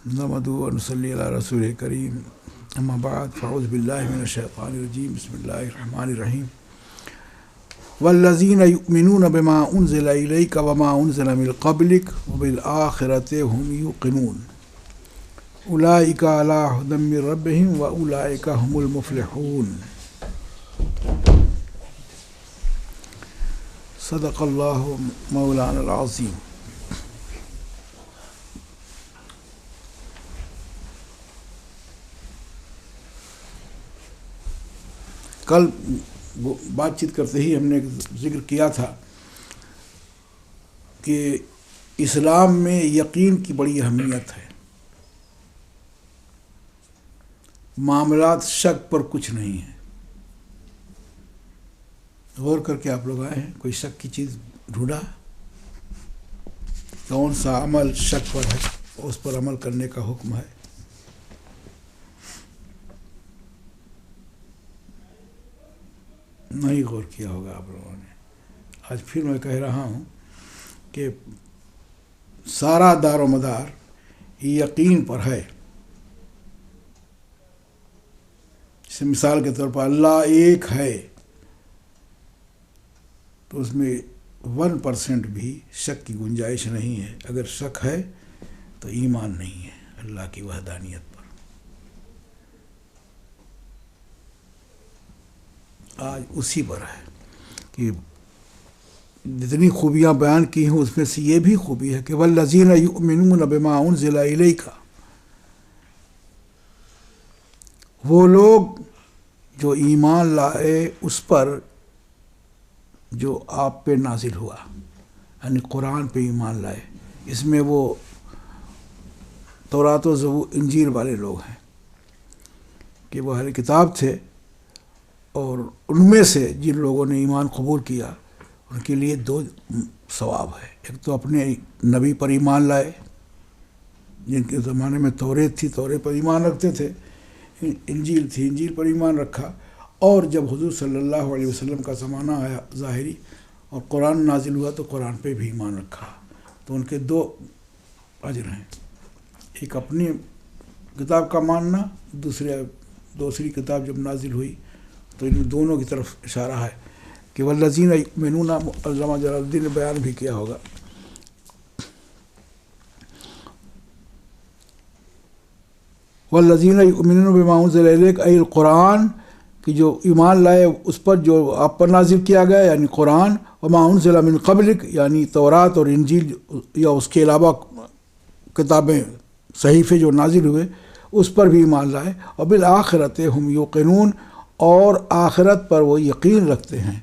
نحمدہ و نصلی علی رسول کریم اما بعد فاعوذ باللہ من الشیطان الرجیم بسم اللہ الرحمن الرحیم والذین یؤمنون بما انزل الیک وما انزل من قبلک وبالآخرۃ هم یوقنون اولئک علی ھدی من ربہم واولئک هم المفلحون۔ صدق اللہ مولانا العظیم۔ کل بات چیت کرتے ہی ہم نے ذکر کیا تھا کہ اسلام میں یقین کی بڑی اہمیت ہے، معاملات شک پر کچھ نہیں ہے۔ غور کر کے آپ لوگ آئے ہیں، کوئی شک کی چیز ڈھونڈا؟ کون سا عمل شک پر ہے اس پر عمل کرنے کا حکم ہے؟ نہیں غور کیا ہوگا آپ لوگوں نے۔ آج پھر میں کہہ رہا ہوں کہ سارا دار و مدار یقین پر ہے۔ جیسے مثال کے طور پر اللہ ایک ہے تو اس میں 1% بھی شک کی گنجائش نہیں ہے۔ اگر شک ہے تو ایمان نہیں ہے اللہ کی وحدانیت پر۔ آج اسی پر ہے کہ جتنی خوبیاں بیان کی ہوں اس میں سے یہ بھی خوبی ہے کہ والذین یؤمنون بما انزل الیک، وہ لوگ جو ایمان لائے اس پر جو آپ پہ نازل ہوا، یعنی قرآن پہ ایمان لائے۔ اس میں وہ تورات و زبور انجیل والے لوگ ہیں کہ وہ اہل کتاب تھے، اور ان میں سے جن لوگوں نے ایمان قبول کیا ان کے لیے 2 ثواب ہے۔ ایک تو اپنے نبی پر ایمان لائے، جن کے زمانے میں توریت تھی، توریت پر ایمان رکھتے تھے، انجیل تھی، انجیل پر ایمان رکھا، اور جب حضور صلی اللہ علیہ وسلم کا زمانہ آیا ظاہری اور قرآن نازل ہوا تو قرآن پہ بھی ایمان رکھا، تو ان کے 2 اجر ہیں۔ ایک اپنی کتاب کا ماننا، دوسری کتاب جب نازل ہوئی تو ان دونوں کی طرف اشارہ ہے کہ والذین یؤمنون، علامہ جلال الدین نے بیان بھی کیا ہوگا۔ والذین یؤمنون بما انزل الیک ای القرآن، کہ جو ایمان لائے اس پر جو آپ پر نازل کیا گیا یعنی قرآن، وما انزل من قبلک یعنی تورات اور انجیل یا اس کے علاوہ کتابیں صحیفے جو نازل ہوئے اس پر بھی ایمان لائے، اور بالآخرۃ ہم یوقنون، اور آخرت پر وہ یقین رکھتے ہیں،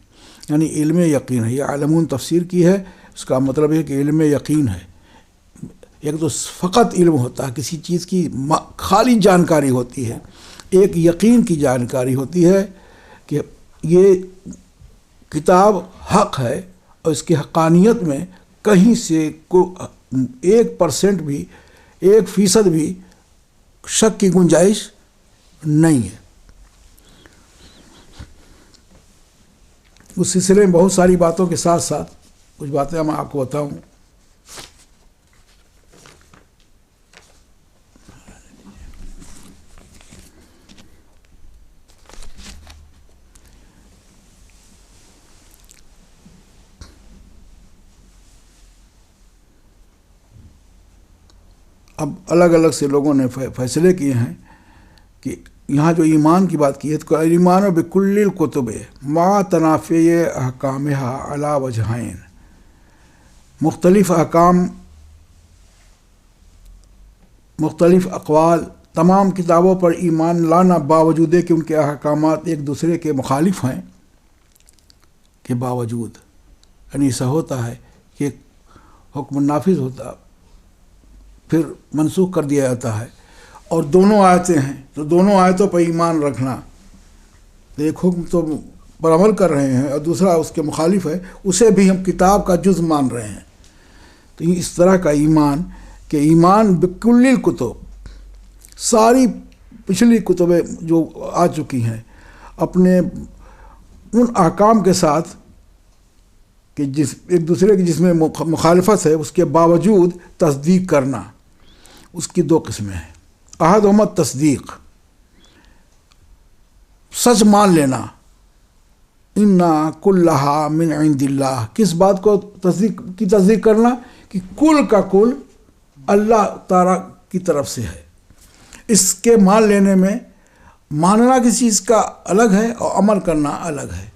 یعنی علم یقین ہے۔ یہ عالمون تفسیر کی ہے، اس کا مطلب ہے کہ علم یقین ہے۔ ایک تو فقط علم ہوتا ہے، کسی چیز کی خالی جانکاری ہوتی ہے، ایک یقین کی جانکاری ہوتی ہے کہ یہ کتاب حق ہے اور اس کی حقانیت میں کہیں سے 1% بھی 1% بھی شک کی گنجائش نہیں ہے۔ اس سلسلے میں بہت ساری باتوں کے ساتھ ساتھ کچھ باتیں میں آپ کو بتاؤں۔ اب الگ الگ سے لوگوں نے فیصلے کیے ہیں کہ یہاں جو ایمان کی بات کی ہے تو ایمان بکل الکتب ما تنافی احکامہا علی وجہین، مختلف احکام، مختلف اقوال، تمام کتابوں پر ایمان لانا باوجود کہ ان کے احکامات ایک دوسرے کے مخالف ہیں کے باوجود، یعنی ایسا ہوتا ہے کہ حکم نافذ ہوتا پھر منسوخ کر دیا جاتا ہے، اور دونوں آیتیں ہیں تو دونوں آیتوں پر ایمان رکھنا، تو ایک حکم تو پر عمل کر رہے ہیں اور دوسرا اس کے مخالف ہے، اسے بھی ہم کتاب کا جز مان رہے ہیں۔ تو یہ اس طرح کا ایمان کہ ایمان بکل الکتب، ساری پچھلی کتبیں جو آ چکی ہیں اپنے ان احکام کے ساتھ کہ ایک دوسرے کی جس میں مخالفت ہے اس کے باوجود تصدیق کرنا، اس کی دو قسمیں ہیں. احدہما تصدیق، سچ مان لینا. انا کلھا من عند اللہ، کس بات کو تصدیق کرنا؟ کہ کل کا کل اللہ تعالیٰ کی طرف سے ہے. اس کے مان لینے میں ماننا کسی چیز کا الگ ہے اور عمل کرنا الگ ہے.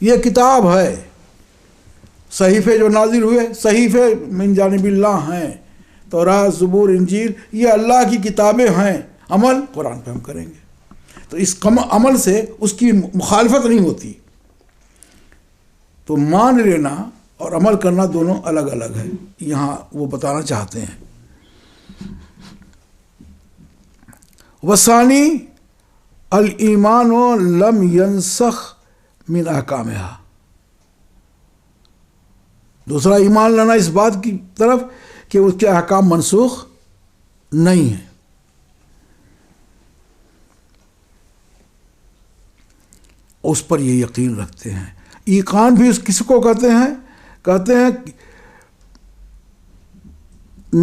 یہ کتاب ہے، صحیفے جو نازل ہوئے صحیفے من جانب اللہ ہیں، تورات، زبور، انجیل، یہ اللہ کی کتابیں ہیں. عمل قرآن پہ ہم کریں گے تو اس عمل سے اس کی مخالفت نہیں ہوتی. تو مان لینا اور عمل کرنا دونوں الگ الگ ہے، یہاں وہ بتانا چاہتے ہیں. وثانی الایمان لم ینسخ من احکامها، دوسرا ایمان لانا اس بات کی طرف کہ اس کے احکام منسوخ نہیں ہیں. اس پر یہ یقین رکھتے ہیں. ایقان بھی اس کس کو کہتے ہیں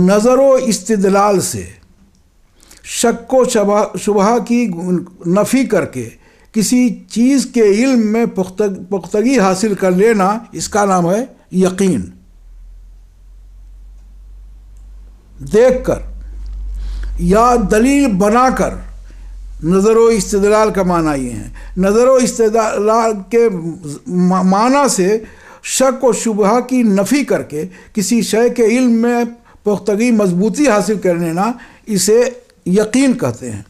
نظر و استدلال سے شک و شبہ کی نفی کر کے کسی چیز کے علم میں پختگی حاصل کر لینا، اس کا نام ہے یقین. دیکھ کر یا دلیل بنا کر، نظر و استدلال کا معنی یہ ہے. نظر و استدلال کے معنی سے شک و شبہ کی نفی کر کے کسی شے کے علم میں پختگی، مضبوطی حاصل کر لینا، اسے یقین کہتے ہیں.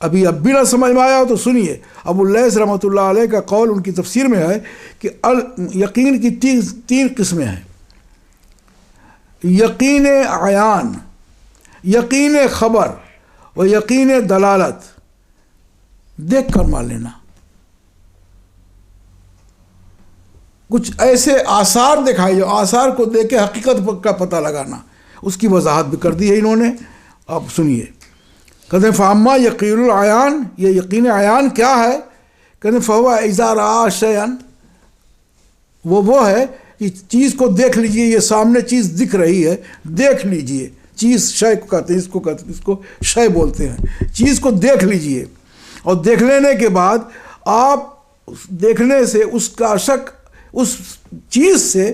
ابھی اب بھی نہ سمجھ میں آیا ہو تو سنیے. ابو اللیث رحمۃ اللہ علیہ کا قول ان کی تفسیر میں ہے کہ یقین کی تین قسمیں ہیں: یقین عیان، یقین خبر و یقین دلالت. دیکھ کر مان لینا، کچھ ایسے آثار دکھائے جو آثار کو دیکھ کے حقیقت کا پتہ لگانا. اس کی وضاحت بھی کر دی ہے انہوں نے. اب سنیے. کہتے ہیں فاما یقین العیان، یہ یقین عیان کیا ہے؟ کہتے ہیں فہو اذا رأى شیئا، وہ ہے کہ چیز کو دیکھ لیجئے. یہ سامنے چیز دکھ رہی ہے، دیکھ لیجئے. چیز شے کو کہتے ہیں، اس کو شے بولتے ہیں. چیز کو دیکھ لیجئے، اور دیکھ لینے کے بعد آپ دیکھنے سے اس کا شک، اس چیز سے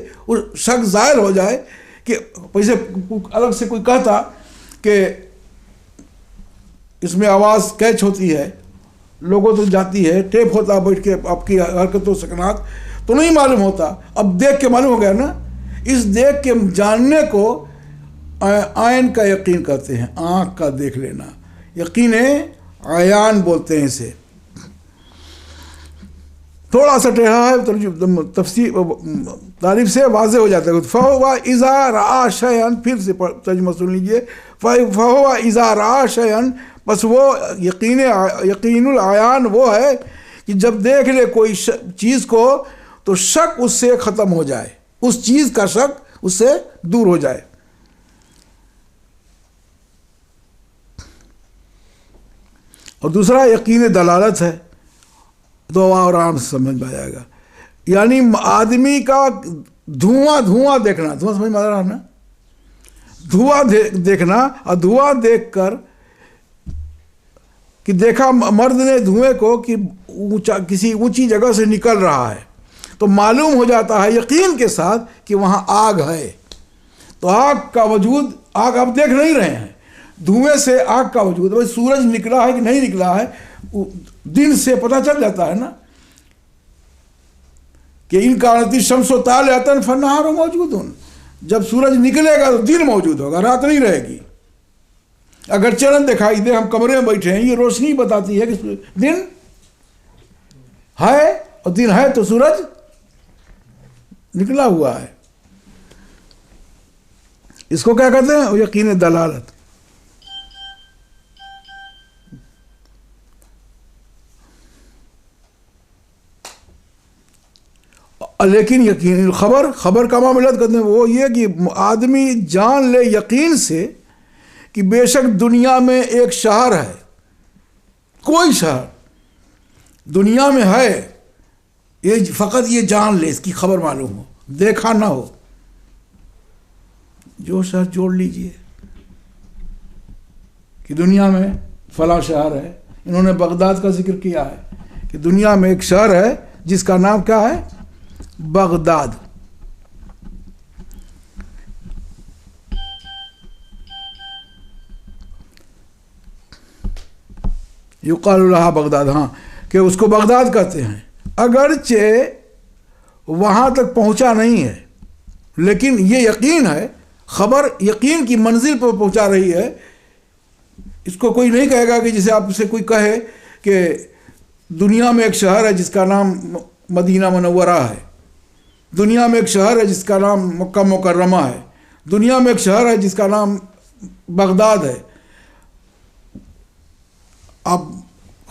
شک ظاہر ہو جائے. کہ ویسے الگ سے کوئی کہتا کہ اس میں آواز کیچ ہوتی ہے، لوگوں تو جاتی ہے، ٹیپ ہوتا بیٹھ کے آپ کی حرکت و سکنات، تو نہیں معلوم ہوتا. اب دیکھ کے معلوم ہو گیا نا. اس دیکھ کے جاننے کو عین کا یقین کہتے ہیں، آنکھ کا دیکھ لینا. یقین عیان بولتے ہیں اسے. تھوڑا سا ٹیڑھا ہے، تفسیر تعریف سے واضح ہو جاتا ہے. فَهُوَ إِذَا رَأَى شَيْئًا، پھر سے ترجمہ سن لیجئے. فَهُوَ إِذَا رَأَى شَيْئًا، بس وہ یقین العیان وہ ہے کہ جب دیکھ لے کوئی چیز کو تو شک اس سے ختم ہو جائے، اس چیز کا شک اس سے دور ہو جائے. اور دوسرا یقین دلالت ہے، تو آرام سے سمجھ میں آئے گا. یعنی آدمی کا دھواں دیکھنا، دھواں سمجھ میں آ رہا نا، دھواں دیکھنا. اور دھواں دیکھ کر کہ دیکھا مرد نے دھوئیں کو کہ کسی اونچی جگہ سے نکل رہا ہے، تو معلوم ہو جاتا ہے یقین کے ساتھ کہ وہاں آگ ہے. تو آگ کا وجود، آگ آپ دیکھ نہیں رہے ہیں، دھوئیں سے آگ کا وجود. بھائی سورج نکلا ہے کہ نہیں نکلا ہے، دن سے پتہ چل جاتا ہے نا کہ ان کانت الشمس طالعۃ فالنہار موجود. جب سورج نکلے گا تو دن موجود ہوگا، رات نہیں رہے گی. اگر چرن دکھائی دے، ہم کمرے میں بیٹھے ہیں، یہ روشنی بتاتی ہے کہ دن ہے، اور دن ہے تو سورج نکلا ہوا ہے. اس کو کیا کہتے ہیں؟ یقین دلالت. لیکن یقین خبر کا معاملات کرتے ہیں وہ یہ کہ آدمی جان لے یقین سے کہ بے شک دنیا میں ایک شہر ہے، کوئی شہر دنیا میں ہے، یہ فقط یہ جان لے، اس کی خبر معلوم ہو، دیکھا نہ ہو. جو شہر جوڑ لیجئے، کہ دنیا میں فلاں شہر ہے. انہوں نے بغداد کا ذکر کیا ہے کہ دنیا میں ایک شہر ہے جس کا نام کیا ہے؟ بغداد. یقال لہا بغداد، ہاں کہ اس کو بغداد کہتے ہیں. اگرچہ وہاں تک پہنچا نہیں ہے لیکن یہ یقین ہے، خبر یقین کی منزل پر پہنچا رہی ہے. اس کو کوئی نہیں کہے گا کہ جسے آپ سے کوئی کہے کہ دنیا میں ایک شہر ہے جس کا نام مدینہ منورہ ہے، دنیا میں ایک شہر ہے جس کا نام مکہ مکرمہ ہے، دنیا میں ایک شہر ہے جس کا نام بغداد ہے. آپ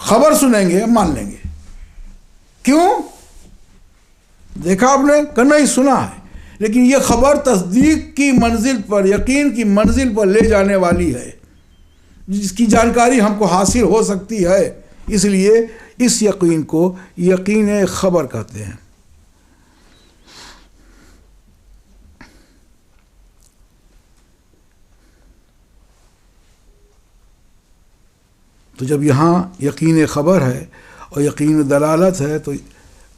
خبر سنیں گے مان لیں گے. کیوں؟ دیکھا آپ نے کہ نہیں سنا ہے، لیکن یہ خبر تصدیق کی منزل پر، یقین کی منزل پر لے جانے والی ہے، جس کی جانکاری ہم کو حاصل ہو سکتی ہے. اس لیے اس یقین کو یقین خبر کہتے ہیں. تو جب یہاں یقین خبر ہے اور یقین دلالت ہے تو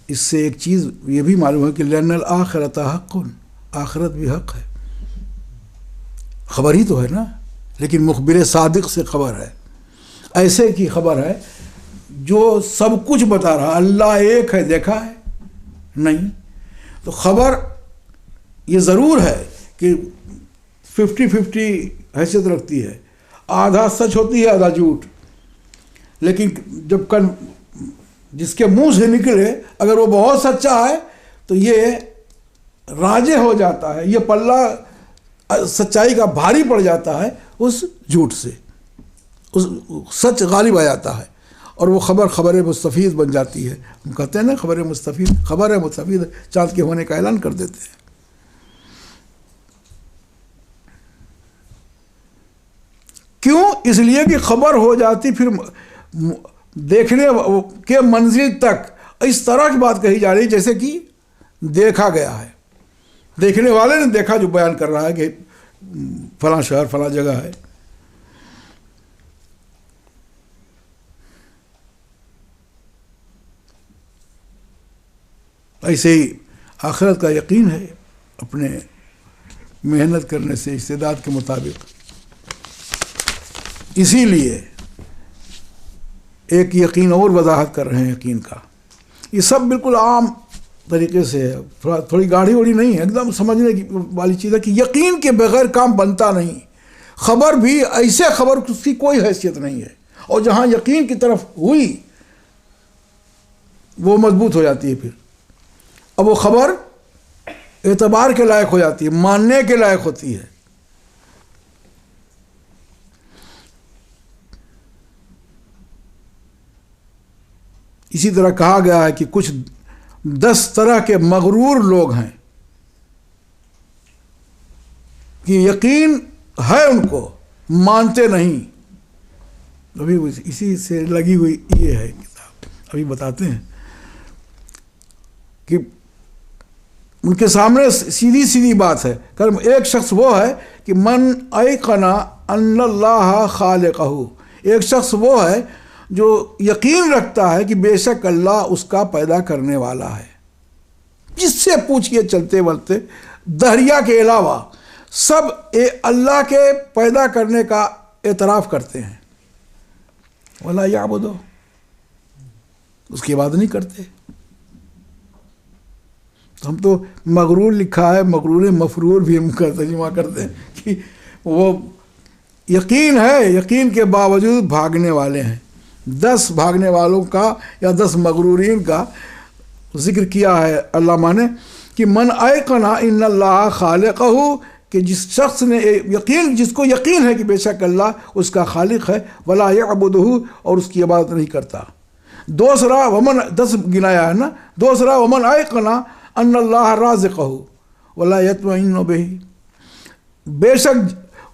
اس سے ایک چیز یہ بھی معلوم ہے کہ لأن الآخرۃ حق، آخرت بھی حق ہے. خبر ہی تو ہے نا، لیکن مخبر صادق سے خبر ہے، ایسے کی خبر ہے جو سب کچھ بتا رہا. اللہ ایک ہے دیکھا ہے نہیں، تو خبر یہ ضرور ہے کہ 50-50 حیثیت رکھتی ہے، آدھا سچ ہوتی ہے آدھا جھوٹ. لیکن جب جس کے منہ سے نکلے اگر وہ بہت سچا ہے تو یہ راجع ہو جاتا ہے، یہ پلہ سچائی کا بھاری پڑ جاتا ہے اس جھوٹ سے، اس سچ غالب آ جاتا ہے اور وہ خبر مستفید بن جاتی ہے. ہم کہتے ہیں نا خبر مستفید چاند کے ہونے کا اعلان کر دیتے ہیں. کیوں؟ اس لیے کہ خبر ہو جاتی پھر دیکھنے کے منزل تک اس طرح کی بات کہی جا رہی جیسے کہ دیکھا گیا ہے، دیکھنے والے نے دیکھا جو بیان کر رہا ہے کہ فلاں شہر فلاں جگہ ہے. ایسے ہی آخرت کا یقین ہے اپنے محنت کرنے سے استعداد کے مطابق. اسی لیے ایک یقین اور وضاحت کر رہے ہیں یقین کا. یہ سب بالکل عام طریقے سے ہے، تھوڑی گاڑھی وڑی نہیں ہے، ایک دم سمجھنے کی والی چیز ہے کہ یقین کے بغیر کام بنتا نہیں. خبر بھی ایسے خبر اس کی کوئی حیثیت نہیں ہے، اور جہاں یقین کی طرف ہوئی وہ مضبوط ہو جاتی ہے. پھر اب وہ خبر اعتبار کے لائق ہو جاتی ہے، ماننے کے لائق ہوتی ہے. اسی طرح کہا گیا ہے کہ کچھ 10 طرح کے مغرور لوگ ہیں کہ یقین ہے ان کو، مانتے نہیں. ابھی اسی سے لگی ہوئی یہ ہے کتاب، ابھی بتاتے ہیں کہ ان کے سامنے سیدھی بات ہے. ایک شخص وہ ہے کہ من ایقن ان اللہ خالقہ، ایک شخص وہ ہے جو یقین رکھتا ہے کہ بے شک اللہ اس کا پیدا کرنے والا ہے. جس سے پوچھئے چلتے بلتے دہریہ کے علاوہ سب اللہ کے پیدا کرنے کا اعتراف کرتے ہیں. ولا یعبدو، اس کی عبادت نہیں کرتے. ہم تو مغرور لکھا ہے، مغرور مفرور بھی ہم کا ترجمہ کرتے ہیں کہ وہ یقین ہے، یقین کے باوجود بھاگنے والے ہیں. 10 بھاگنے والوں کا یا 10 مغرورین کا ذکر کیا ہے علامہ نے کہ من ایقن ان اللہ خالقہ، کہ جس شخص نے یقین، جس کو یقین ہے کہ بے شک اللہ اس کا خالق ہے، ولا یعبدہ، اور اس کی عبادت نہیں کرتا. دوسرا ومن، 10 گنایا ہے نا. دوسرا ومن ایقن ان اللہ رازقہ ولا یطمئن بہ، بے شک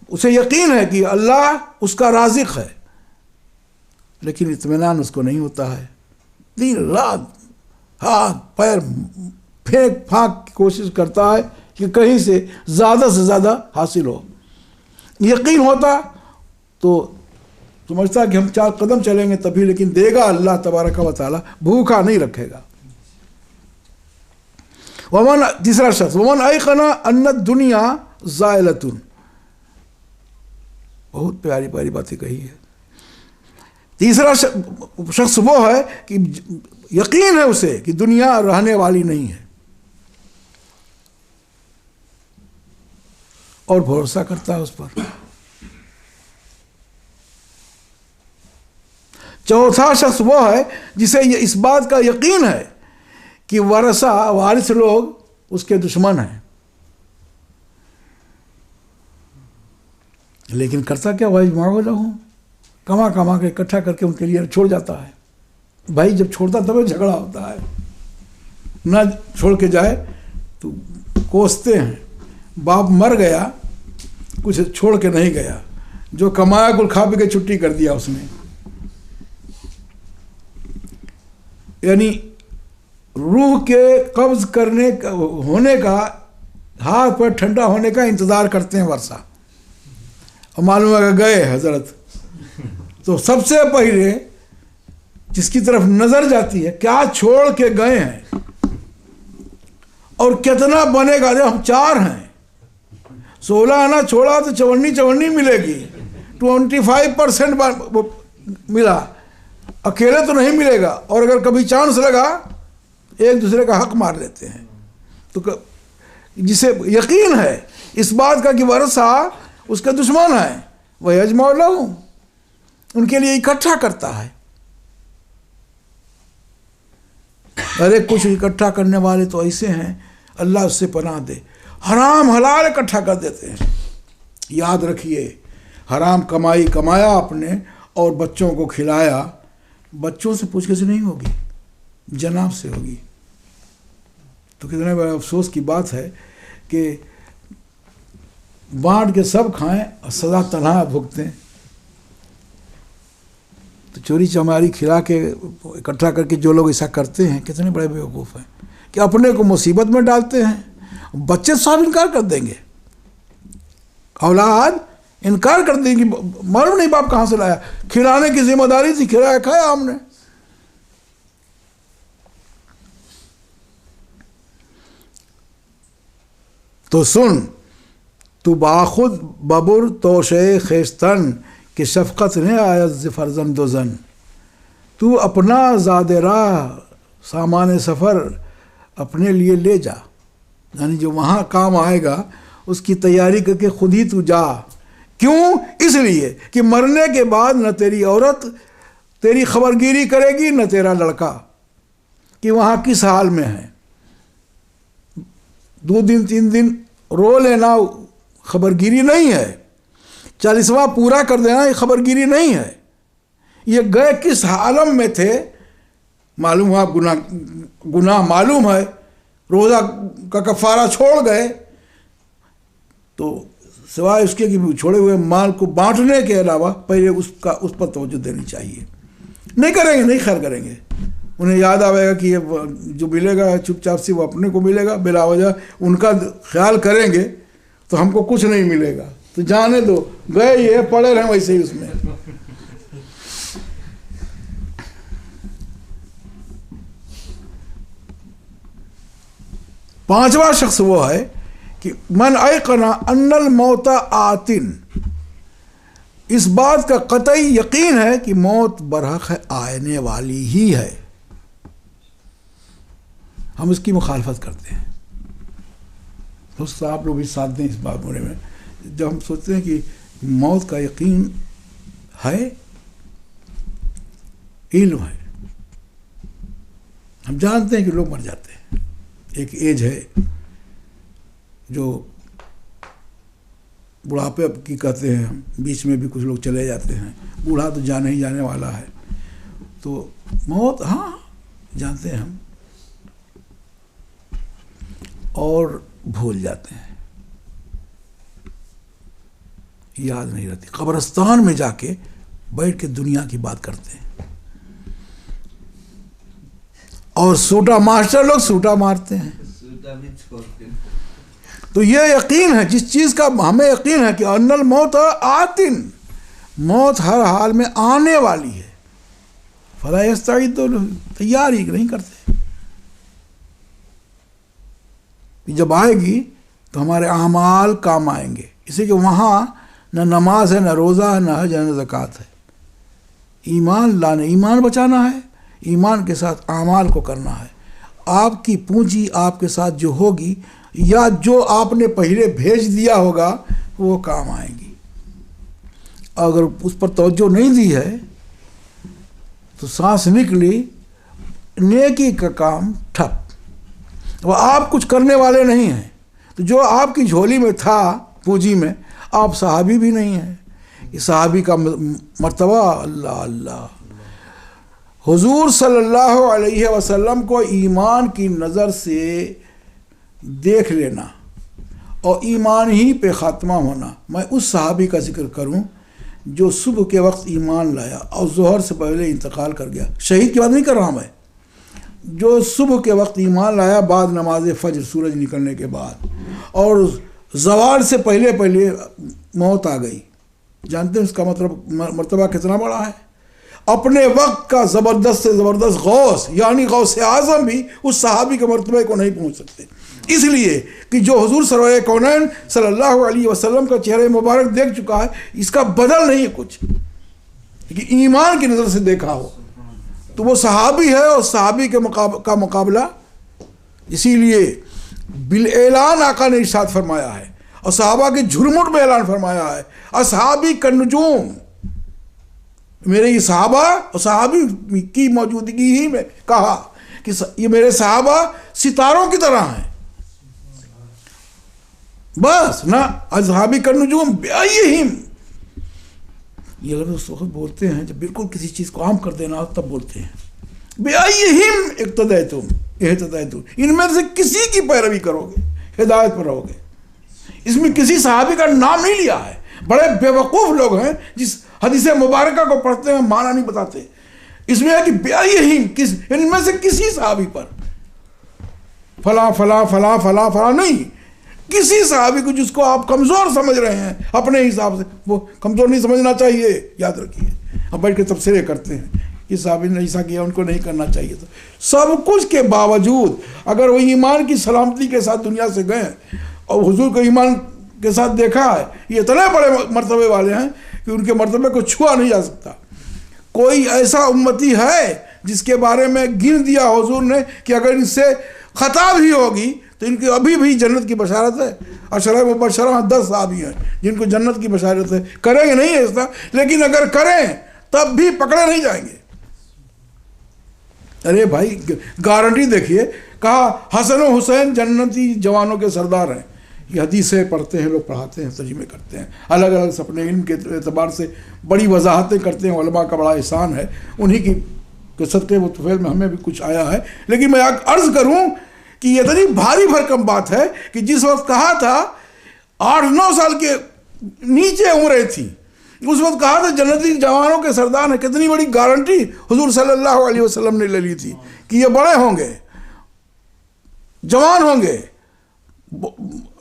اسے یقین ہے کہ اللہ اس کا رازق ہے لیکن اطمینان اس کو نہیں ہوتا ہے. دن رات ہاتھ پیر پھینک پھانک کی کوشش کرتا ہے کہ کہیں سے زیادہ حاصل ہو. یقین ہوتا تو سمجھتا ہے کہ ہم 4 قدم چلیں گے تبھی، لیکن دے گا اللہ تبارک و تعالیٰ، بھوکا نہیں رکھے گا۔ تیسرا شخص ومن ایقن ان الدنیا زائلۃ، بہت پیاری پیاری باتیں کہی ہے۔ تیسرا شخص وہ ہے کہ یقین ہے اسے کہ دنیا رہنے والی نہیں ہے اور بھروسہ کرتا ہے اس پر۔ چوتھا شخص وہ ہے جسے یہ اس بات کا یقین ہے کہ وارث لوگ اس کے دشمن ہیں، لیکن کرتا کیا، وَيَجْمَعُ لَهُمْ، کما کے اکٹھا کر کے ان کے لیے چھوڑ جاتا ہے۔ بھائی جب چھوڑتا تب جھگڑا ہوتا ہے، نہ چھوڑ کے جائے تو کوستے ہیں۔ باپ مر گیا، کچھ چھوڑ کے نہیں گیا، جو کمایا کل کھا پی کے چھٹی کر دیا اس نے۔ یعنی روح کے قبض ہونے کا، ہاتھ پر ٹھنڈا ہونے کا انتظار کرتے ہیں ورثہ، اور معلوم ہے کہ گئے حضرت، تو سب سے پہلے جس کی طرف نظر جاتی ہے کیا چھوڑ کے گئے ہیں اور کتنا بنے گا۔ ہم 4 ہیں، 16 آنا چھوڑا تو 54 ملے گی، 25% ملا، اکیلے تو نہیں ملے گا، اور اگر کبھی چانس لگا ایک دوسرے کا حق مار لیتے ہیں۔ تو جسے یقین ہے اس بات کا کہ ورثہ اس کا دشمن ہے، وَيَجْمَعُ لَهُمْ، ان کے لیے اکٹھا کرتا ہے۔ ارے کچھ اکٹھا کرنے والے تو ایسے ہیں، اللہ اس سے پناہ دے، حرام حلال اکٹھا کر دیتے ہیں۔ یاد رکھیے، حرام کمائی کمایا آپ نے اور بچوں کو کھلایا، بچوں سے پوچھ گچھ نہیں ہوگی، جناب سے ہوگی۔ تو کتنے بڑے افسوس کی بات ہے کہ بانٹ کے سب کھائیں اور سزا تنہا بھگتیں۔ تو چوری چماری کھلا کے اکٹھا کر کے جو لوگ ایسا کرتے ہیں کتنے بڑے بیوقوف ہیں کہ اپنے کو مصیبت میں ڈالتے ہیں۔ بچے صاحب انکار کر دیں گے، اولاد انکار کر دیں گی، معلوم نہیں باپ کہاں سے لایا، کھلانے کی ذمہ داری تھی، کھلایا کھایا ہم نے۔ تو سن، تو باخود ببر توشے خیشتن کہ شفقت نے آیت ز فرزند و زن، تو اپنا زاد راہ سامان سفر اپنے لیے لے جا، یعنی جو وہاں کام آئے گا اس کی تیاری کر کے خود ہی تو جا۔ کیوں؟ اس لیے کہ مرنے کے بعد نہ تیری عورت تیری خبرگیری کرے گی نہ تیرا لڑکا کہ وہاں کس حال میں ہے۔ 2 دن 3 دن رو لینا خبرگیری نہیں ہے، 40واں پورا کر دینا یہ خبرگیری نہیں ہے۔ یہ گئے کس عالم میں تھے معلوم ہوا، گناہ معلوم ہے، روزہ کا کفارہ چھوڑ گئے، تو سوائے اس کے کہ چھوڑے ہوئے مال کو بانٹنے کے علاوہ پہلے اس پر توجہ دینی چاہیے۔ نہیں کریں گے، نہیں خیر کریں گے، انہیں یاد آئے گا کہ یہ جو ملے گا چپ چاپ سے وہ اپنے کو ملے گا، بلا وجہ ان کا خیال کریں گے تو ہم کو کچھ نہیں ملے گا، تو جانے دو، گئے یہ پڑے رہیں ویسے ہی اس میں۔ پانچواں شخص وہ ہے کہ من ایقن ان الموت آتن، اس بات کا قطعی یقین ہے کہ موت برحق آنے والی ہی ہے۔ ہم اس کی مخالفت کرتے ہیں، دوست آپ لوگ بھی ساتھ دیں اس بات بارے میں۔ جب ہم سوچتے ہیں کہ موت کا یقین ہے، علم ہے، ہم جانتے ہیں کہ لوگ مر جاتے ہیں، ایک ایج ہے جو بڑھاپے کی کہتے ہیں، ہم بیچ میں بھی کچھ لوگ چلے جاتے ہیں، بوڑھا تو جانے ہی جانے والا ہے، تو موت ہاں جانتے ہیں ہم، اور بھول جاتے ہیں، یاد نہیں رہتی، قبرستان میں جا کے بیٹھ کے دنیا کی بات کرتے ہیں، اور سوٹا ماسٹر لوگ سوٹا مارتے ہیں۔ تو یہ یقین ہے، جس چیز کا ہمیں یقین ہے کہ ان الموت آتن، موت ہر حال میں آنے والی ہے، فلا یستعدون، تیار ہی نہیں کرتے. جب آئے گی تو ہمارے اعمال کام آئیں گے، اس لیے کہ وہاں نہ نماز ہے، نہ روزہ ہے، نہ حج ہے، نہ زکوٰۃ ہے. ایمان لانے، ایمان بچانا ہے، ایمان کے ساتھ اعمال کو کرنا ہے. آپ کی پونجی آپ کے ساتھ جو ہوگی یا جو آپ نے پہلے بھیج دیا ہوگا وہ کام آئیں گی. اگر اس پر توجہ نہیں دی ہے تو سانس نکلی، نیکی کا کام ٹھپ. وہ آپ کچھ کرنے والے نہیں ہیں، تو جو آپ کی جھولی میں تھا پونجی میں، آپ صحابی بھی نہیں ہیں. یہ صحابی کا مرتبہ، اللہ اللہ. حضور صلی اللہ علیہ وسلم کو ایمان کی نظر سے دیکھ لینا اور ایمان ہی پہ خاتمہ ہونا. میں اس صحابی کا ذکر کروں جو صبح کے وقت ایمان لایا اور ظہر سے پہلے انتقال کر گیا. شہید کی بات نہیں کر رہا میں، جو صبح کے وقت ایمان لایا بعد نماز فجر، سورج نکلنے کے بعد، اور زوال سے پہلے موت آ گئی. جانتے ہیں اس کا مرتبہ کتنا بڑا ہے؟ اپنے وقت کا زبردست سے زبردست غوث یعنی غوث اعظم بھی اس صحابی کے مرتبے کو نہیں پہنچ سکتے، اس لیے کہ جو حضور سرور کونین صلی اللہ علیہ وسلم کا چہرہ مبارک دیکھ چکا ہے، اس کا بدل نہیں کچھ، کہ ایمان کی نظر سے دیکھا ہو تو وہ صحابی ہے، اور صحابی کا مقابلہ. اسی لیے بالاعلان آقا نے ارشاد فرمایا ہے، اور صحابہ کے جھرمٹ میں اعلان فرمایا ہے، اصحابی کالنجوم. میرے یہ صحابہ اور صحابی کی موجودگی ہی میں کہا کہ یہ میرے صحابہ ستاروں کی طرح ہیں. بس نہ اصحابی کالنجوم بأیہم، یہ لفظ بولتے ہیں جب بالکل کسی چیز کو عام کر دینا تب بولتے ہیں. بأیہم اقتدیتم اہتدیتم، ان میں سے کسی کی پیروی کرو گے ہدایت پر رہو گے. اس میں کسی صحابی کا نام نہیں لیا ہے. بڑے بیوقوف لوگ ہیں جس حدیث مبارکہ کو پڑھتے ہیں معنی نہیں بتاتے. اس میں ہے کہ بأیہم، ان میں سے کسی صحابی پر، فلاں فلاں فلاں فلاں فلاں نہیں، کسی صحابی کو جس کو آپ کمزور سمجھ رہے ہیں اپنے حساب سے، وہ کمزور نہیں سمجھنا چاہیے. یاد رکھیے، ہم بیٹھ کے تبصرے کرتے ہیں یہ صحابی نے ایسا کیا، ان کو نہیں کرنا چاہیے. تو سب کچھ کے باوجود اگر وہ ایمان کی سلامتی کے ساتھ دنیا سے گئے اور حضور کو ایمان کے ساتھ دیکھا ہے، یہ اتنے بڑے مرتبے والے ہیں کہ ان کے مرتبے کو چھوا نہیں جا سکتا. کوئی ایسا امتی ہے جس کے بارے میں گن دیا حضور نے کہ اگر ان سے خطا بھی ہوگی تو ان کی ابھی بھی جنت کی بشارت ہے؟ عشرہ مبشرہ 10 صحابی ہیں جن کو جنت کی بشارت ہے. کریں گے نہیں ایسا، لیکن اگر کریں تب بھی پکڑے نہیں جائیں گے. ارے بھائی گارنٹی دیکھیے، کہا حسن و حسین جنتی جوانوں کے سردار ہیں. یہ حدیثیں پڑھتے ہیں لوگ، پڑھاتے ہیں، ترجمے کرتے ہیں، الگ الگ اپنے علم کے اعتبار سے بڑی وضاحتیں کرتے ہیں. علماء کا بڑا احسان ہے، انہی کی صدقے و طفیل میں ہمیں بھی کچھ آیا ہے. لیکن میں عرض کروں کہ یہ اتنی بھاری بھرکم بات ہے کہ جس وقت کہا تھا 8-9 سال کے نیچے عمریں تھیں، اس وقت کہا تھا جنتی جوانوں کے سردار ہیں. کتنی بڑی گارنٹی حضور صلی اللہ علیہ وسلم نے لے لی تھی کہ یہ بڑے ہوں گے، جوان ہوں گے،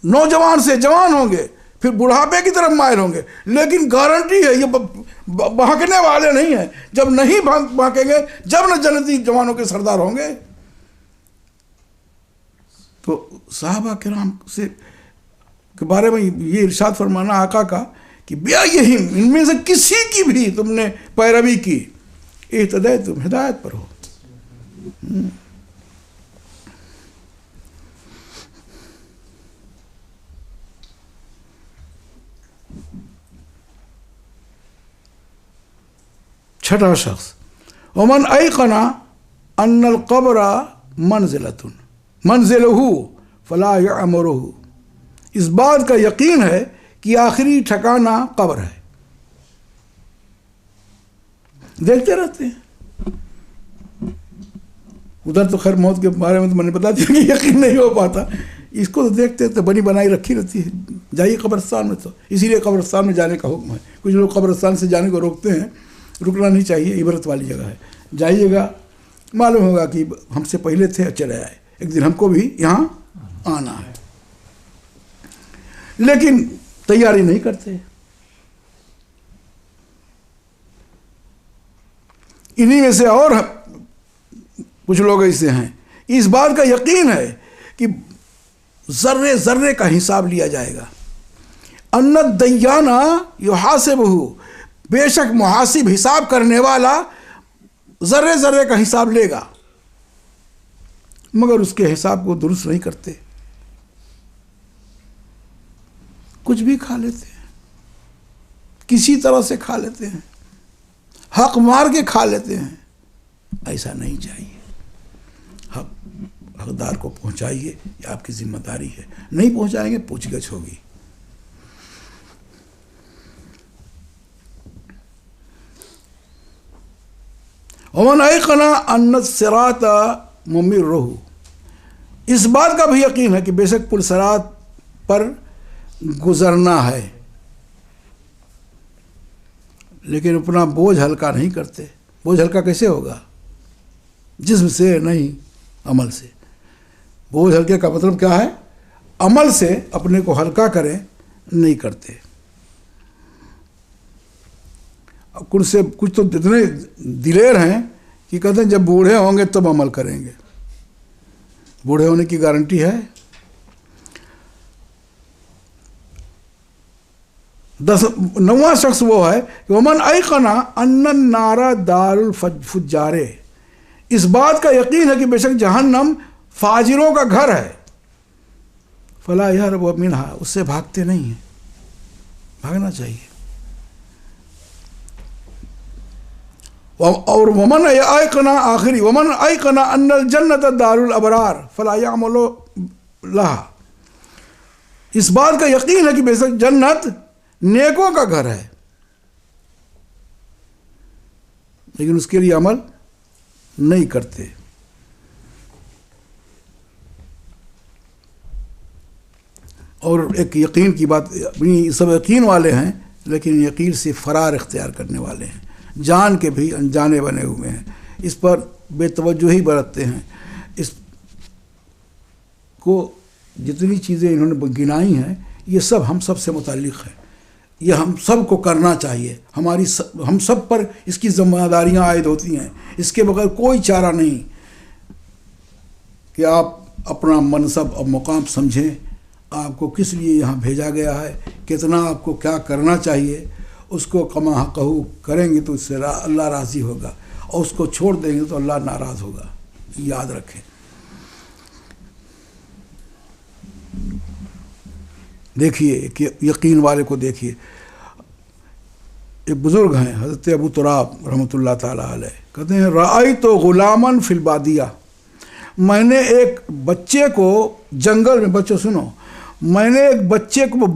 نوجوان سے جوان ہوں گے، پھر بڑھاپے کی طرف مائل ہوں گے. لیکن گارنٹی ہے، یہ بھانکنے والے نہیں ہیں. جب نہیں بھانکیں گے، جب نہ جنتی جوانوں کے سردار ہوں گے. تو صحابہ کرام سے کے بارے میں یہ ارشاد فرمانا آقا کا کہ بأیہم، ان میں سے کسی کی بھی تم نے پیروی کی، اہتدیتم، ہدایت پر ہو. چھٹا شخص، ومن ایقن ان القبر منزلہ فلا یعمرہ، اس بات کا یقین ہے کہ آخری ٹھکانہ قبر ہے. دیکھتے رہتے ہیں ادھر، تو خیر موت کے بارے میں تو میں نے بتا دیا کہ یقین نہیں ہو پاتا. اس کو تو دیکھتے تو بنی بنائی رکھی رہتی ہے. جائیے قبرستان میں، تو اسی لیے قبرستان میں جانے کا حکم ہے. کچھ لوگ قبرستان سے جانے کو روکتے ہیں، رکنا نہیں چاہیے، عبرت والی جگہ ہے. جائیے گا، معلوم ہوگا کہ ہم سے پہلے تھے، چلے آئے، ایک دن ہم کو بھی یہاں آنا ہے. لیکن تیاری نہیں کرتے. انہی میں سے اور کچھ لوگ ایسے ہیں، اس بات کا یقین ہے کہ ذرے ذرے کا حساب لیا جائے گا. ان الدیان یحاسبہ، بے شک محاسب حساب کرنے والا ذرے ذرے کا حساب لے گا، مگر اس کے حساب کو درست نہیں کرتے. کچھ بھی کھا لیتے ہیں، کسی طرح سے کھا لیتے ہیں، حق مار کے کھا لیتے ہیں. ایسا نہیں چاہیے. حقدار کو پہنچائیے، یہ آپ کی ذمہ داری ہے. نہیں پہنچائیں گے پوچھ گچھ ہوگی. ومن ایقن ان الصراط ممرہ، اس بات کا بھی یقین ہے کہ بے شک پل صراط پر گزرنا ہے، لیکن اپنا بوجھ ہلکا نہیں کرتے. بوجھ ہلکا کیسے ہوگا؟ جسم سے نہیں، عمل سے. بوجھ ہلکے کا مطلب کیا ہے؟ عمل سے اپنے کو ہلکا کریں، نہیں کرتے. کچھ تو اتنے دلیر ہیں کہ کہتے ہیں جب بوڑھے ہوں گے تب عمل کریں گے. بوڑھے ہونے کی گارنٹی ہے؟ 9واں شخص وہ ہے کہ ومن ایقن ان النار دار الفجار، اس بات کا یقین ہے کہ بے شک جہنم فاجروں کا گھر ہے. فلا یہرب منہا، اس سے بھاگتے نہیں ہیں. بھاگنا چاہیے. اور ومن ایقن آخری ومن ایقن ان الجنت دار الابرار فلا یعمل لہا، اس بات کا یقین ہے کہ بے شک جنت نیکوں کا گھر ہے، لیکن اس کے لیے عمل نہیں کرتے. اور ایک یقین کی بات، سب یقین والے ہیں لیکن یقین سے فرار اختیار کرنے والے ہیں، جان کے بھی انجانے بنے ہوئے ہیں، اس پر بے توجہی برتتے ہیں. اس کو جتنی چیزیں انہوں نے گنائی ہیں یہ سب ہم سب سے متعلق ہے. یہ ہم سب کو کرنا چاہیے. ہم سب پر اس کی ذمہ داریاں عائد ہوتی ہیں. اس کے بغیر کوئی چارہ نہیں کہ آپ اپنا منصب اور مقام سمجھیں، آپ کو کس لیے یہاں بھیجا گیا ہے، کتنا آپ کو کیا کرنا چاہیے. اس کو کما حقہ کریں گے تو اس سے اللہ راضی ہوگا، اور اس کو چھوڑ دیں گے تو اللہ ناراض ہوگا. یاد رکھیں. دیکھیے کہ یقین والے کو دیکھیے. ایک بزرگ ہیں حضرت ابو تراب رحمۃ اللہ تعالیٰ علیہ، کہتے ہیں رأیت غلاماً فی البادیہ، میں نے ایک بچے کو جنگل میں، بچوں سنو، میں نے ایک بچے کو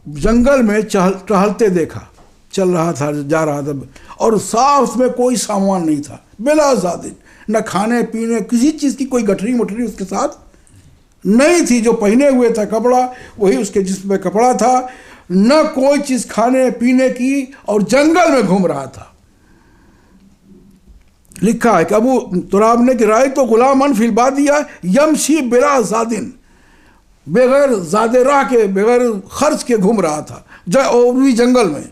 جنگل میں ٹہلتے دیکھا. چل رہا تھا، جا رہا تھا، اور صاف اس میں کوئی سامان نہیں تھا، بلا زادن، نہ کھانے پینے کسی چیز کی کوئی گٹھری مٹھری اس کے ساتھ نہیں تھی. جو پہنے ہوئے تھا کپڑا وہی اس کے جسم میں کپڑا تھا، نہ کوئی چیز کھانے پینے کی، اور جنگل میں گھوم رہا تھا. لکھا ہے کہ ابو تراب نے کہ رأیت غلاماً فی البادیہ یمشی بلا زادن، بغیر زاد راہ کے، بغیر خرچ کے گھوم رہا تھا، اور بھی جنگل میں.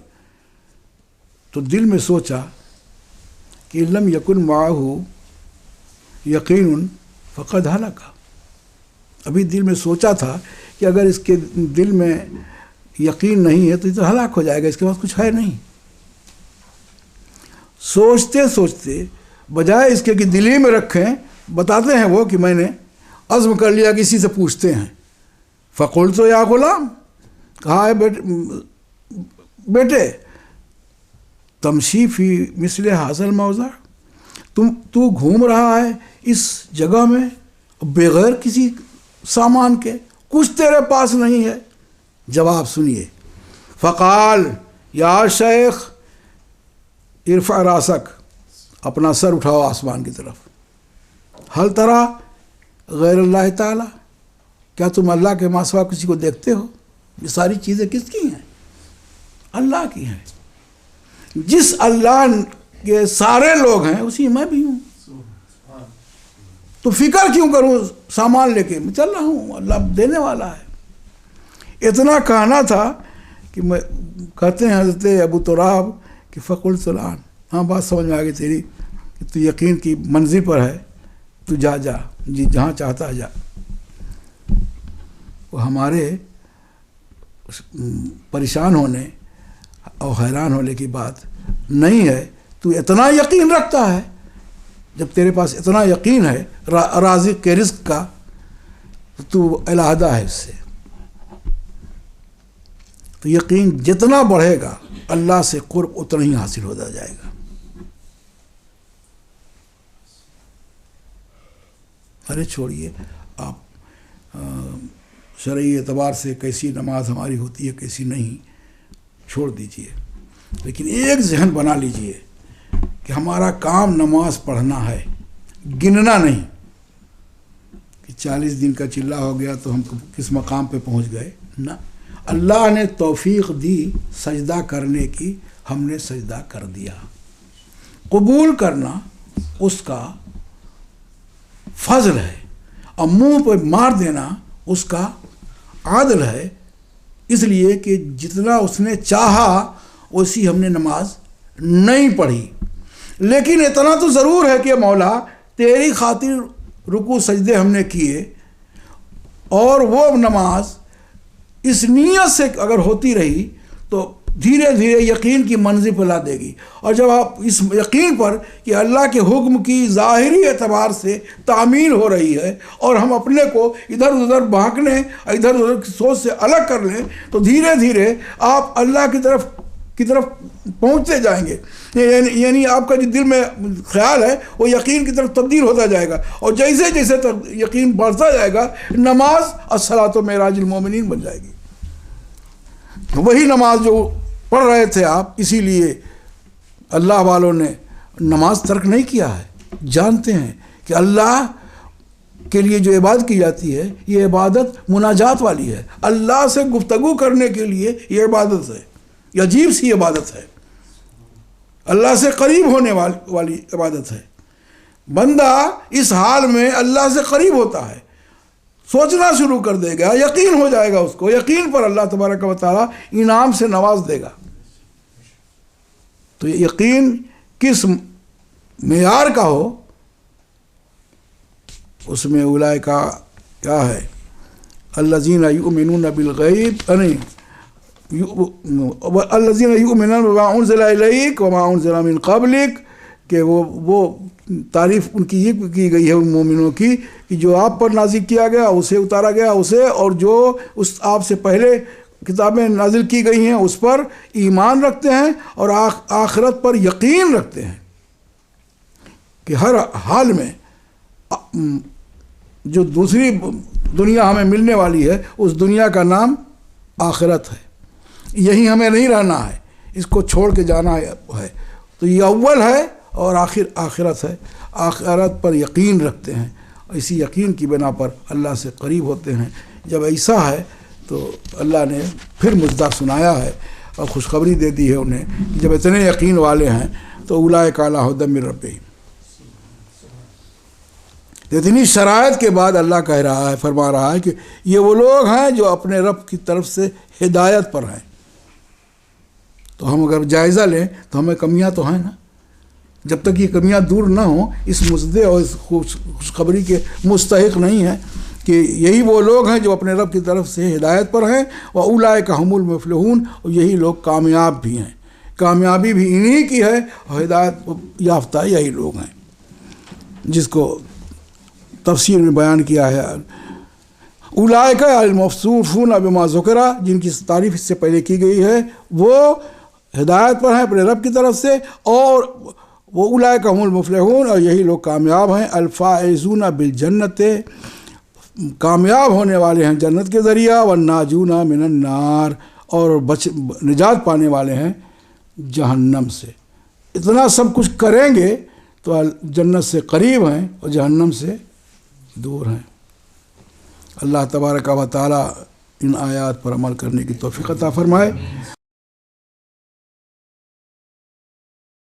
تو دل میں سوچا کہ لم یکن معہ یقین فقد ہلک. ابھی دل میں سوچا تھا کہ اگر اس کے دل میں یقین نہیں ہے تو یہ تو ہلاک ہو جائے گا، اس کے پاس کچھ ہے نہیں. سوچتے سوچتے بجائے اس کے کہ دلی میں رکھیں، بتاتے ہیں وہ کہ میں نے عزم کر لیا کہ اسی سے پوچھتے ہیں. فقلت یا غلام، کہا ہے بیٹے تمشی فی مثل حاصل الموضع، تو گھوم رہا ہے اس جگہ میں بغیر کسی سامان کے، کچھ تیرے پاس نہیں ہے. جواب سنیے. فقال یا شیخ ارفع راسک، اپنا سر اٹھاؤ آسمان کی طرف. حل ترى غیر اللہ تعالی، کیا تم اللہ کے ماں سوا کسی کو دیکھتے ہو؟ یہ ساری چیزیں کس کی ہیں؟ اللہ کی ہیں. جس اللہ کے سارے لوگ ہیں اسی میں بھی ہوں، تو فکر کیوں کروں سامان لے کے؟ میں چل رہا ہوں، اللہ دینے والا ہے. اتنا کہنا تھا کہ میں کہتے ہیں حضرت ابو تراب کہ فقلت الآن، ہاں بات سمجھ میں آ گئی تیری کہ تو یقین کی منزل پر ہے، تو جا جی جہاں چاہتا جا. وہ ہمارے پریشان ہونے اور حیران ہونے کی بات نہیں ہے. تو اتنا یقین رکھتا ہے، جب تیرے پاس اتنا یقین ہے رازق کے رزق کا، تو علیحدہ ہے اس سے. تو یقین جتنا بڑھے گا اللہ سے قرب اتنا ہی حاصل ہوتا جائے گا. ارے چھوڑیے آپ شرعی اعتبار سے کیسی نماز ہماری ہوتی ہے کیسی نہیں چھوڑ دیجئے، لیکن ایک ذہن بنا لیجئے کہ ہمارا کام نماز پڑھنا ہے، گننا نہیں کہ 40 دن کا چلہ ہو گیا تو ہم کس مقام پہ پہنچ گئے. نہ، اللہ نے توفیق دی سجدہ کرنے کی، ہم نے سجدہ کر دیا. قبول کرنا اس کا فضل ہے، اور منہ پہ مار دینا اس کا عادل ہے. اس لیے کہ جتنا اس نے چاہا ویسی ہم نے نماز نہیں پڑھی. لیکن اتنا تو ضرور ہے کہ مولا تیری خاطر رکوع سجدے ہم نے کیے، اور وہ نماز اس نیت سے اگر ہوتی رہی تو دھیرے دھیرے یقین کی منزل پہ لا دے گی. اور جب آپ اس یقین پر کہ اللہ کے حکم کی ظاہری اعتبار سے تعمیل ہو رہی ہے، اور ہم اپنے کو ادھر ادھر بھاگنے ادھر ادھر کی سوچ سے الگ کر لیں، تو دھیرے دھیرے آپ اللہ کی طرف پہنچتے جائیں گے. یعنی آپ کا جو دل میں خیال ہے وہ یقین کی طرف تبدیل ہوتا جائے گا، اور جیسے جیسے یقین بڑھتا جائے گا نماز الصلاۃ معراج المومنین بن جائے گی. وہی نماز جو پڑھ رہے تھے آپ، اسی لیے اللہ والوں نے نماز ترک نہیں کیا ہے. جانتے ہیں کہ اللہ کے لیے جو عبادت کی جاتی ہے یہ عبادت مناجات والی ہے. اللہ سے گفتگو کرنے کے لیے یہ عبادت ہے، یہ عجیب سی عبادت ہے، اللہ سے قریب ہونے والی عبادت ہے. بندہ اس حال میں اللہ سے قریب ہوتا ہے، سوچنا شروع کر دے گا، یقین ہو جائے گا اس کو، یقین پر اللہ تبارک و تعالیٰ انعام سے نواز دے گا. تو یہ یقین کس معیار کا ہو، اس میں اولئک کا کیا ہے، الذین یؤمنون بالغیب، الذین یؤمنون بما انزل الیک وما انزل من قبلک، کہ وہ تعریف ان کی یہ کی گئی ہے ان مومنوں کی کہ جو آپ پر نازل کیا گیا اسے اتارا گیا اسے، اور جو اس آپ سے پہلے کتابیں نازل کی گئی ہیں اس پر ایمان رکھتے ہیں، اور آخرت پر یقین رکھتے ہیں کہ ہر حال میں جو دوسری دنیا ہمیں ملنے والی ہے اس دنیا کا نام آخرت ہے. یہی ہمیں نہیں رہنا ہے، اس کو چھوڑ کے جانا ہے. تو یہ اول ہے اور آخرت ہے. آخرت پر یقین رکھتے ہیں، اسی یقین کی بنا پر اللہ سے قریب ہوتے ہیں. جب ایسا ہے تو اللہ نے پھر مجدہ سنایا ہے اور خوشخبری دے دی ہے انہیں کہ جب اتنے یقین والے ہیں تو اولئک علی ھدی من ربہم. اتنی شرائط کے بعد اللہ کہہ رہا ہے، فرما رہا ہے کہ یہ وہ لوگ ہیں جو اپنے رب کی طرف سے ہدایت پر ہیں. تو ہم اگر جائزہ لیں تو ہمیں کمیاں تو ہیں نا. جب تک یہ کمیاں دور نہ ہوں اس مجدے اور اس خوشخبری کے مستحق نہیں ہیں کہ یہی وہ لوگ ہیں جو اپنے رب کی طرف سے ہدایت پر ہیں. وَأُولَئِكَ هُمُ الْمُفْلِحُونَ، اور یہی لوگ کامیاب بھی ہیں. کامیابی بھی انہی کی ہے اور ہدایت یافتہ یہی لوگ ہیں، جس کو تفسیر میں بیان کیا ہے. اولئک الموصوفون بما ذکر، جن کی تعریف اس سے پہلے کی گئی ہے، وہ ہدایت پر ہیں اپنے رب کی طرف سے، اور وہ اولئک هم المفلحون، اور یہی لوگ کامیاب ہیں. الفائزون بالجنت، کامیاب ہونے والے ہیں جنت کے ذریعہ. والناجون من النار، اور نجات پانے والے ہیں جہنم سے. اتنا سب کچھ کریں گے تو جنت سے قریب ہیں اور جہنم سے دور ہیں. اللہ تبارک و تعالی ان آیات پر عمل کرنے کی توفیق عطا فرمائے.